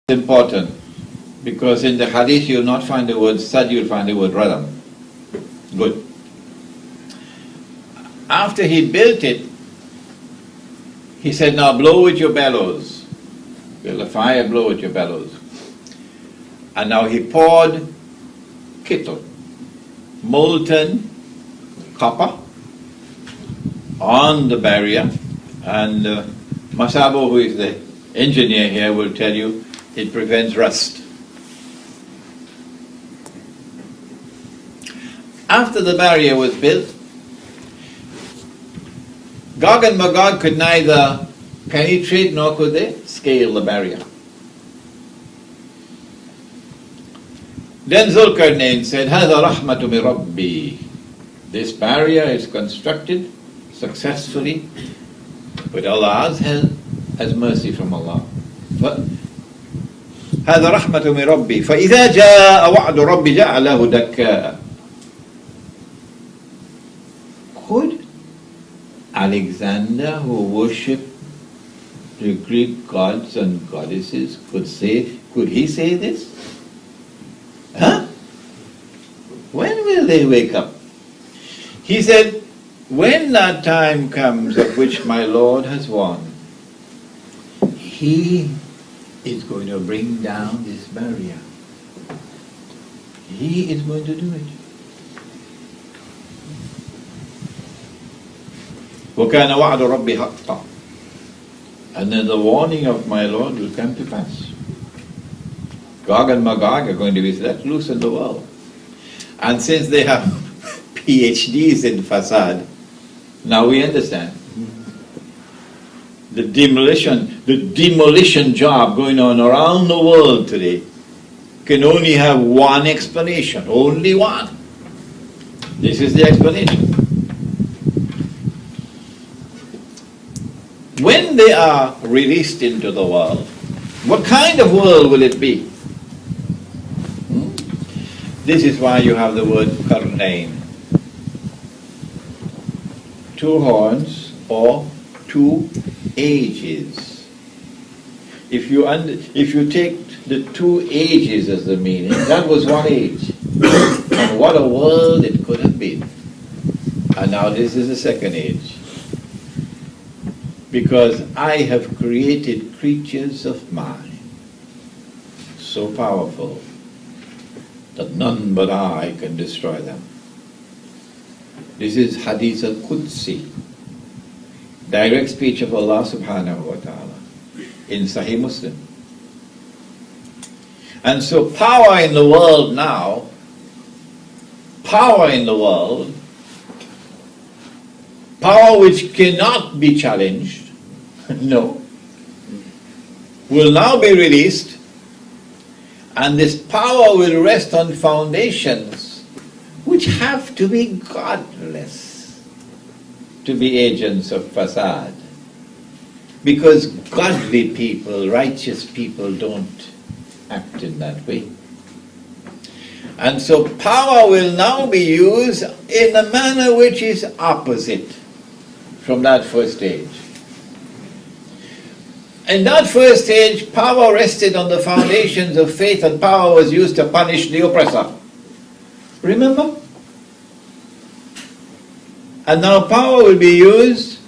important, because in the hadith you'll not find the word sad, you'll find the word radam. Good. After he built it, he said, now blow with your bellows. Build a fire, blow with your bellows. And now he poured kittle, molten copper, on the barrier. And Masabo, who is the engineer here, will tell you it prevents rust. After the barrier was built, Gog and Magog could neither penetrate nor could they scale the barrier. Then Zulkarnain said, هَذَا رَحْمَةُ مِنْ رَبِّي. This barrier is constructed successfully, but Allah has mercy from Allah. هذا رحمة من ربي فإذا جاء وعد ربي جعله دكاء. Could Alexander, who worshipped the Greek gods and goddesses, could he say this? Huh? When will they wake up? He said, when that time comes of which my Lord has won, He is going to bring down this barrier. He is going to do it. وَكَانَ وَعْدُ رَبِّي حَقًّا. And then the warning of my Lord will come to pass. Gog and Magog are going to be let loose in the world. And since they have PhDs in facade, now we understand. The demolition job going on around the world today can only have one explanation, only one. This is the explanation. When they are released into the world, what kind of world will it be? This is why you have the word Karnain. Two horns or two ages. If you take the two ages as the meaning, that was one age. And what a world it could have been. And now this is the second age. Because I have created creatures of mine, so powerful that none but I can destroy them. This is Hadith al-Qudsi, direct speech of Allah subhanahu wa ta'ala in Sahih Muslim. And so power in the world now, power which cannot be challenged, no, will now be released, and this power will rest on foundations which have to be godless to be agents of facade. Because godly people, righteous people don't act in that way. And so power will now be used in a manner which is opposite from that first stage. In that first stage, power rested on the foundations of faith, and power was used to punish the oppressor. Remember? And now power will be used,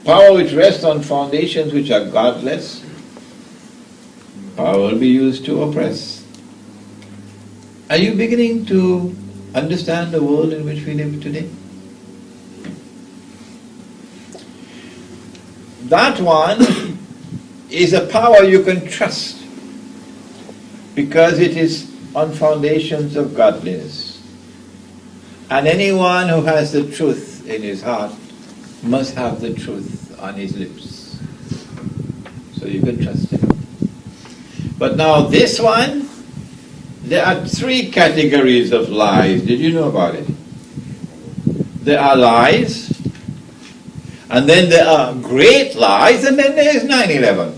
power which rests on foundations which are godless, power will be used to oppress. Are you beginning to understand the world in which we live today? That one is a power you can trust because it is on foundations of godliness. And anyone who has the truth in his heart must have the truth on his lips. So you can trust him. But now this one, there are three categories of lies. Did you know about it? There are lies, and then there are great lies, and then there is 9/11.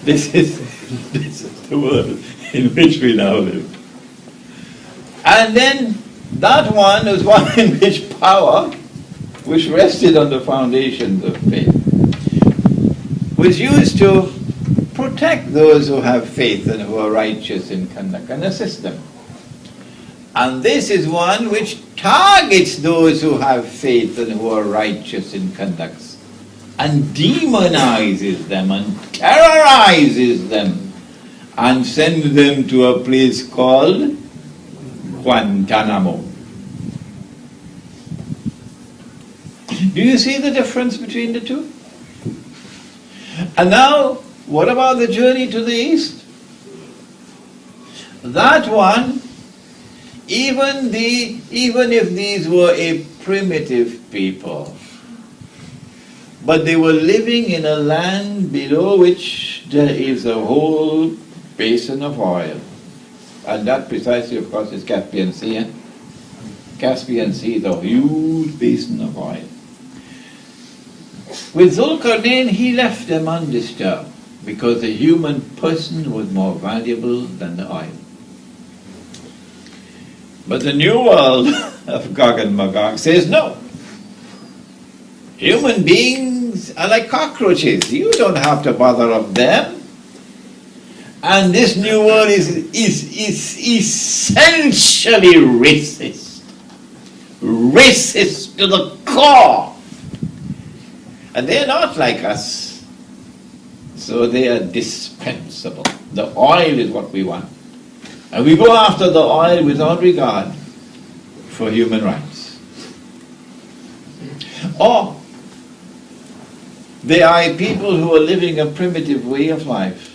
This is the world in which we now live. And then that one was one in which power, which rested on the foundations of faith, was used to protect those who have faith and who are righteous in conduct and assist them. And this is one which targets those who have faith and who are righteous in conduct and demonizes them and terrorizes them and sends them to a place called Guantanamo. Do you see the difference between the two? And now, what about the journey to the east? That one, even if these were a primitive people, but they were living in a land below which there is a whole basin of oil. And that precisely, of course, is Caspian Sea. Eh? Caspian Sea is a huge basin of oil. With Zulkarnain, he left them undisturbed because the human person was more valuable than the oil. But the new world of Gog and Magog says no. Human beings are like cockroaches. You don't have to bother of them. And this new world is essentially racist. Racist to the core. And they're not like us. So they are dispensable. The oil is what we want. And we go after the oil without regard for human rights. Or there are people who are living a primitive way of life.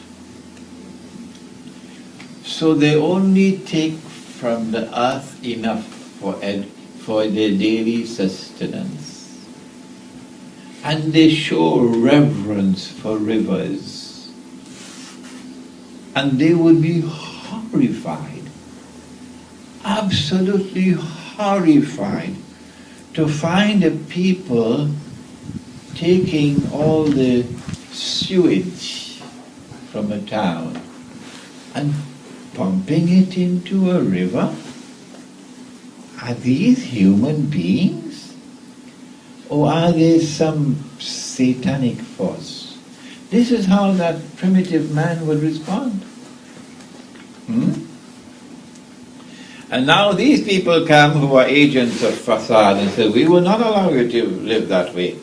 So they only take from the earth enough for their daily sustenance. And they show reverence for rivers. And they would be horrified, absolutely horrified, to find a people taking all the sewage from a town and pumping it into a river. Are these human beings? Or are they some satanic force? This is how that primitive man would respond. And now these people come who are agents of facade and say, we will not allow you to live that way.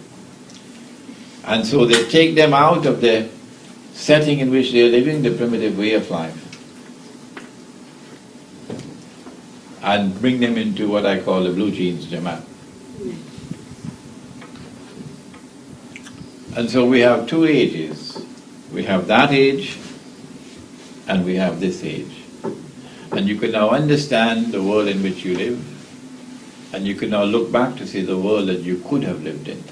And so they take them out of the setting in which they are living, the primitive way of life, and bring them into what I call the blue jeans Jamaat. And so we have two ages. We have that age and we have this age. And you can now understand the world in which you live, and you can now look back to see the world that you could have lived in.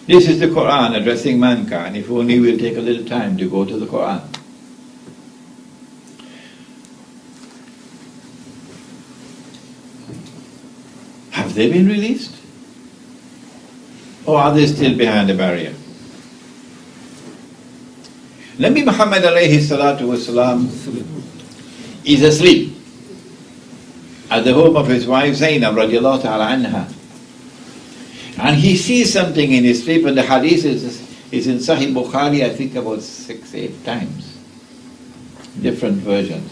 This is the Quran addressing mankind. If only we'll take a little time to go to the Quran. Have they been released? Or are they still behind the barrier? Nabi Muhammad alayhi salatu wasalam is asleep at the home of his wife Zainab radiallahu ta'ala anha. And he sees something in his sleep, and the hadith is in Sahih Bukhari, I think about 6-8 times. Different versions.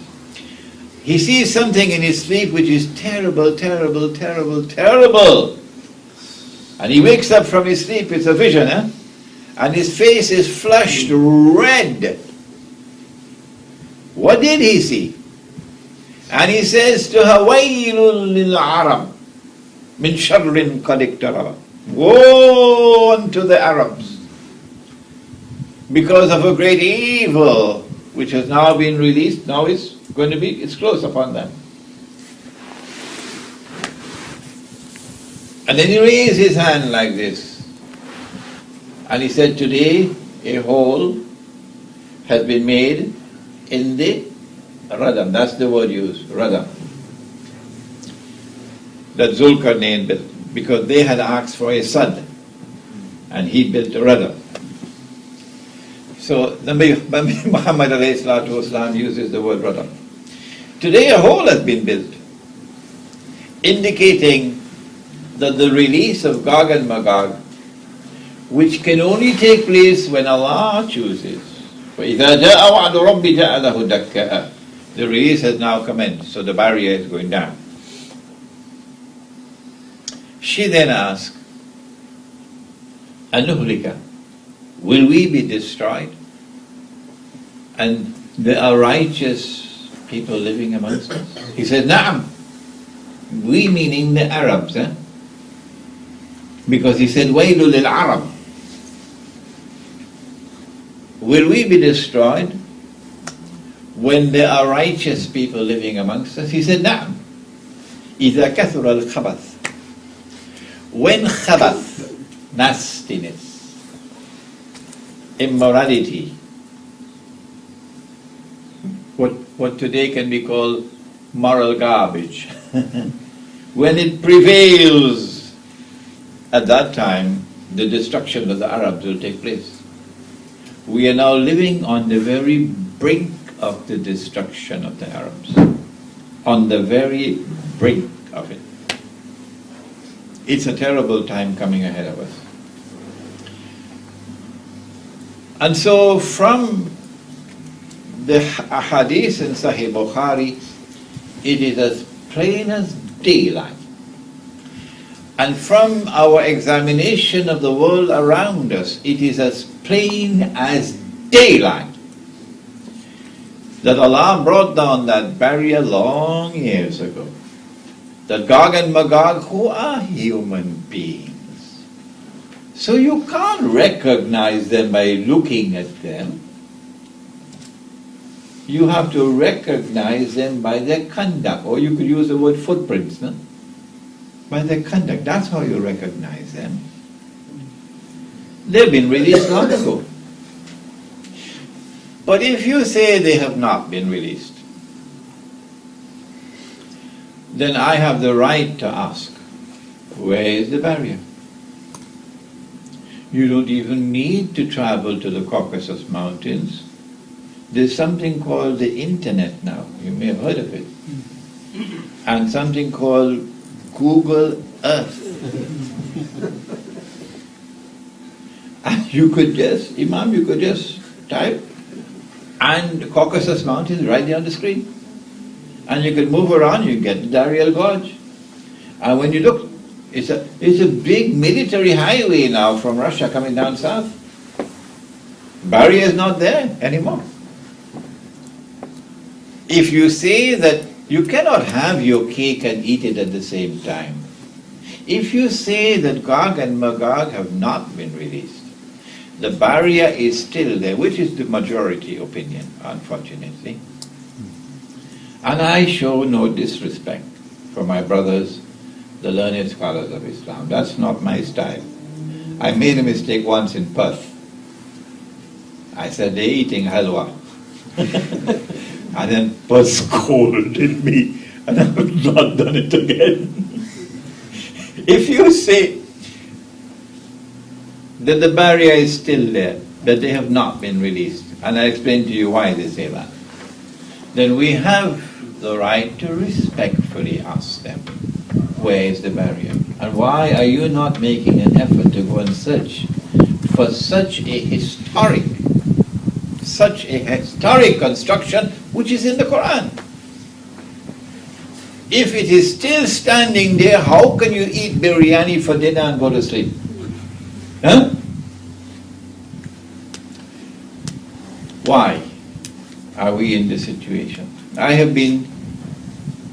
He sees something in his sleep which is terrible, terrible, terrible, terrible. And he wakes up from his sleep, it's a vision, and his face is flushed red. What did he see? And he says to her, وَيْلٌ لِلْعَرَبِ مِنْ شَرٍ قَدْ اقْتَرَبَ. Woe unto the Arabs because of a great evil which has now been released. Now it's close upon them. And then he raised his hand like this, and he said, today a hole has been made in the radam. That's the word used, radam, that Zulkarnain built, because they had asked for a sad, and he built a radam. So Nabi Muhammad alayhi salatu wasalam uses the word brother. Today a hole has been built, indicating that the release of Gog and Magog, which can only take place when Allah chooses. فَإِذَا جَاءَ وَعْدُ رَبِّ جَعَلَهُ دَكَّاءَ. The release has now commenced, so the barrier is going down. She then asked, أَنُهْلِكَ, will we be destroyed? And there are righteous people living amongst us? He said, Na'am. We meaning the Arabs, because he said, وَيْلُ لِلْعَرَبِ. Will we be destroyed when there are righteous people living amongst us? He said, Na'am. إِذَا كَثُرَ الْخَبَثِ. When khabath, nastiness, immorality, what today can be called moral garbage, when it prevails, at that time, the destruction of the Arabs will take place. We are now living on the very brink of the destruction of the Arabs. On the very brink of it. It's a terrible time coming ahead of us. And so from the hadith in Sahih Bukhari, it is as plain as daylight. And from our examination of the world around us, it is as plain as daylight that Allah brought down that barrier long years ago. That Gog and Magog, who are human beings. So you can't recognize them by looking at them. You have to recognize them by their conduct, or you could use the word footprints, no? By their conduct. That's how you recognize them. They've been released long ago. But if you say they have not been released, then I have the right to ask, where is the barrier? You don't even need to travel to the Caucasus Mountains. There's something called the internet now. You may have heard of it. And something called Google Earth. And you could just, Imam, you could just type, and the Caucasus Mountains right there on the screen. And you could move around, you get the Dariel Gorge. And when you look, it's a big military highway now from Russia coming down south. Barrier is not there anymore. If you say that you cannot have your cake and eat it at the same time, if you say that Gog and Magog have not been released, the barrier is still there, which is the majority opinion, unfortunately. And I show no disrespect for my brothers, the learned scholars of Islam. That's not my style. I made a mistake once in Perth. I said, they're eating halwa. And then Perth scolded me, and I've not done it again. If you say that the barrier is still there, that they have not been released, and I explain to you why they say that, then we have the right to respectfully ask them, where is the barrier? And why are you not making an effort to go and search for such a historic construction which is in the Quran? If it is still standing there, how can you eat biryani for dinner and go to sleep? Huh? Why are we in this situation? I have been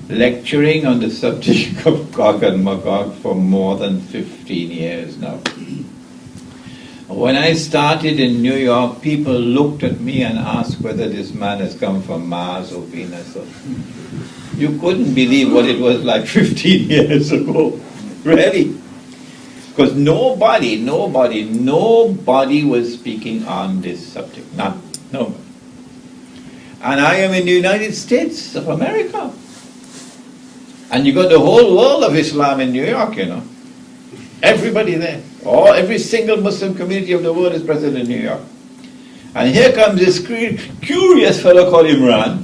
lecturing on the subject of Gog and Magog for more than 15 years now. When I started in New York, people looked at me and asked whether this man has come from Mars or Venus. You couldn't believe what it was like 15 years ago. Really. Because nobody was speaking on this subject. Nobody. And I am in the United States of America. And you got the whole world of Islam in New York, you know. Everybody there. Every single Muslim community of the world is present in New York. And here comes this curious fellow called Imran,